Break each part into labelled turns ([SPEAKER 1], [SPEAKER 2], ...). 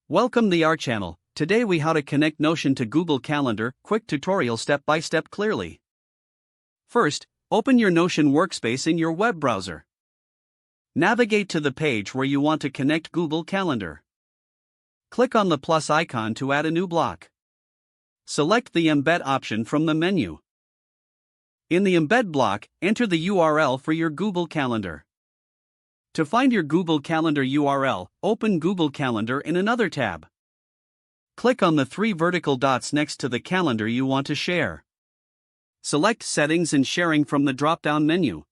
[SPEAKER 1] Welcome to our channel. Today we how to connect Notion to Google Calendar, quick tutorial step by step clearly. First, open your Notion workspace in your web browser. Navigate to the page where you want to connect Google Calendar. Click on the plus icon to add a new block. Select the Embed option from the menu. In the Embed block, enter the URL for your Google Calendar. To find your Google Calendar URL, open Google Calendar in another tab. Click on the three vertical dots next to the calendar you want to share. Select Settings and Sharing from the drop-down menu.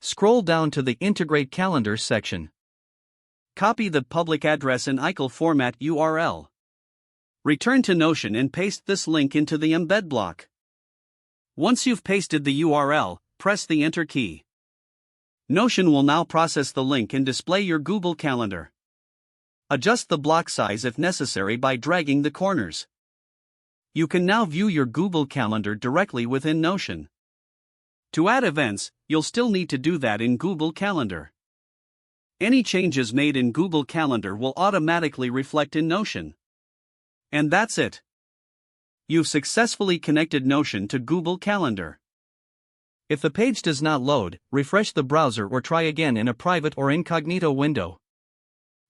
[SPEAKER 1] Scroll down to the Integrate Calendars section. Copy the public address in ICL format URL. Return to Notion and paste this link into the Embed block. Once you've pasted the URL, press the Enter key. Notion will now process the link and display your Google Calendar. Adjust the block size if necessary by dragging the corners. You can now view your Google Calendar directly within Notion. To add events, you'll still need to do that in Google Calendar. Any changes made in Google Calendar will automatically reflect in Notion. And that's it. You've successfully connected Notion to Google Calendar. If the page does not load, refresh the browser or try again in a private or incognito window.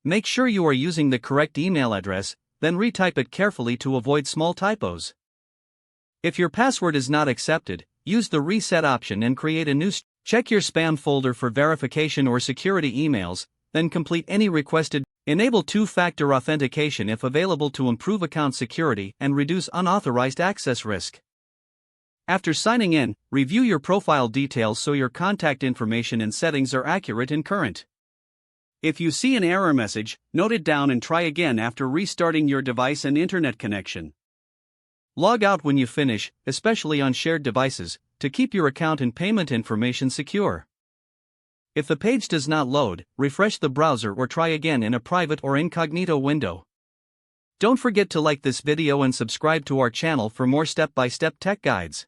[SPEAKER 1] Make sure you are using the correct email address, then retype it carefully to avoid small typos. If your password is not accepted, use the reset option and create a new. Check your spam folder for verification or security emails, then complete any requested. Enable two-factor authentication if available to improve account security and reduce unauthorized access risk. After signing in, review your profile details so your contact information and settings are accurate and current. If you see an error message, note it down and try again after restarting your device and internet connection. Log out when you finish, especially on shared devices, to keep your account and payment information secure. If the page does not load, refresh the browser or try again in a private or incognito window. Don't forget to like this video and subscribe to our channel for more step-by-step tech guides.